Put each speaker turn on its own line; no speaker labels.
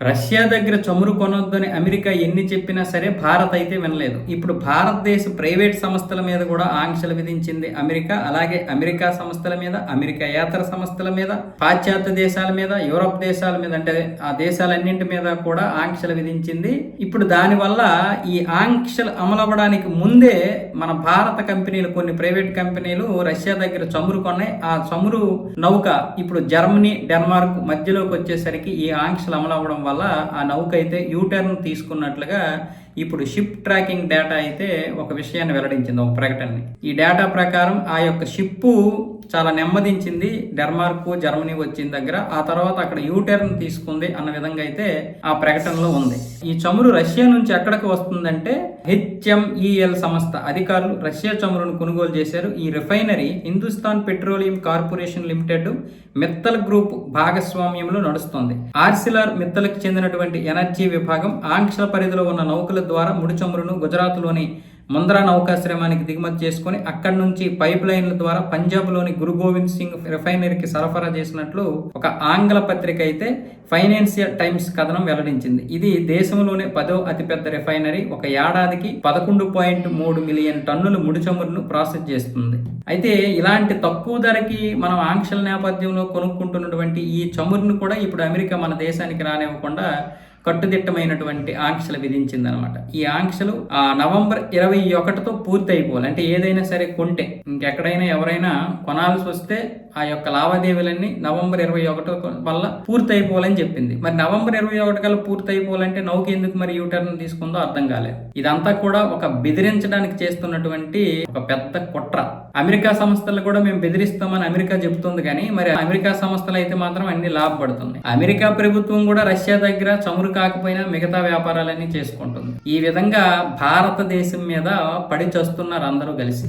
Russia దగ్గర చమురు కొనొద్దని America ఎన్ని చెప్పినా సరే భారత్ అయితే వినలేదు. ఇప్పుడు భారతదేశ ప్రైవేట్ సంస్థల మీద కూడా ఆంక్షలు విధించింది అమెరికా. అలాగే అమెరికా సంస్థల మీద, అమెరికాయేతర సంస్థల మీద, పాశ్చాత్య దేశాల మీద, యూరప్ దేశాల మీద, అంటే ఆ దేశాలన్నింటి మీద కూడా ఆంక్షలు విధించింది. ఇప్పుడు దానివల్ల ఈ ఆంక్షలు అమలవ్వడానికి ముందే మన భారత కంపెనీలు, కొన్ని ప్రైవేట్ కంపెనీలు రష్యా దగ్గర చమురు కొన్నాయి. ఆ చమురు నౌక ఇప్పుడు జర్మనీ, డెన్మార్క్ మధ్యలోకి వచ్చేసరికి ఈ ఆంక్షలు అమలవ్వడం వల్ల ఆ నౌక అయితే యూటర్న్ తీసుకున్నట్లుగా ఇప్పుడు షిప్ ట్రాకింగ్ డేటా అయితే ఒక విషయాన్ని వెల్లడించింది, ఒక ప్రకటనని. ఈ డేటా ప్రకారం ఆ యొక్క షిప్పు చాలా నెమ్మదించింది డెన్మార్క్, జర్మనీ వచ్చిన దగ్గర. ఆ తర్వాత అక్కడ యూటర్న్ తీసుకుంది అన్న విధంగా అయితే ఆ ప్రకటనలో ఉంది. ఈ చమురు రష్యా నుంచి ఎక్కడికి వస్తుందంటే హెచ్ఎంఈఎల్ సంస్థ అధికారులు రష్యా చమురును కొనుగోలు చేశారు. ఈ refinery Hindustan petroleum corporation limited Mittal group భాగస్వామ్యంలో నడుస్తుంది. ఆర్సిలార్ మిత్తల్కి చెందినటువంటి ఎనర్జీ విభాగం ఆంక్షల పరిధిలో ఉన్న నౌకల ద్వారా ముడి చమురును గుజరాత్లోని ముంద్రా నౌకాశ్రమానికి దిగుమతి చేసుకుని అక్కడి నుంచి పైప్ లైన్ల ద్వారా పంజాబ్లోని గురు గోవింద్ సింగ్ రిఫైనరీకి సరఫరా చేసినట్లు ఒక ఆంగ్ల పత్రిక అయితే ఫైనాన్షియల్ టైమ్స్ కథనం వెల్లడించింది. ఇది దేశంలోనే 10వ అతిపెద్ద రిఫైనరీ. ఒక ఏడాదికి 11.3 మిలియన్ టన్నుల ముడి చమురును ప్రాసెస్ చేస్తుంది. అయితే ఇలాంటి తక్కువ ధరకి మనం ఆంక్షల నేపథ్యంలో కొనుక్కుంటున్నటువంటి ఈ చమురును కూడా ఇప్పుడు అమెరికా మన దేశానికి రానివ్వకుండా కట్టుదిట్టమైనటువంటి ఆంక్షలు విధించిందనమాట. ఈ ఆంక్షలు నవంబర్ 21తో పూర్తి అయిపోవాలి. అంటే ఏదైనా సరే కొంటే, ఇంకెక్కడైనా ఎవరైనా కొనాల్సి వస్తే ఆ యొక్క లావాదేవీలన్నీ నవంబర్ 21 వల్ల పూర్తి అయిపోవాలని చెప్పింది. మరి నవంబర్ 21 కల్లా పూర్తి అయిపోవాలంటే నౌక ఎందుకు మరి యూటర్న్ తీసుకుందో అర్థం కాలేదు. ఇదంతా కూడా ఒక బెదిరించడానికి చేస్తున్నటువంటి ఒక పెద్ద కుట్ర. అమెరికా సంస్థలు కూడా మేము బెదిరిస్తామని అమెరికా చెబుతుంది, కానీ మరి అమెరికా సంస్థలు అయితే మాత్రం అన్ని లాభపడుతుంది. అమెరికా ప్రభుత్వం కూడా రష్యా దగ్గర చమురు కాకపోయినా మిగతా వ్యాపారాలన్నీ చేసుకుంటుంది. ఈ విధంగా భారతదేశం మీద పడి చస్తున్నారు అందరూ కలిసి.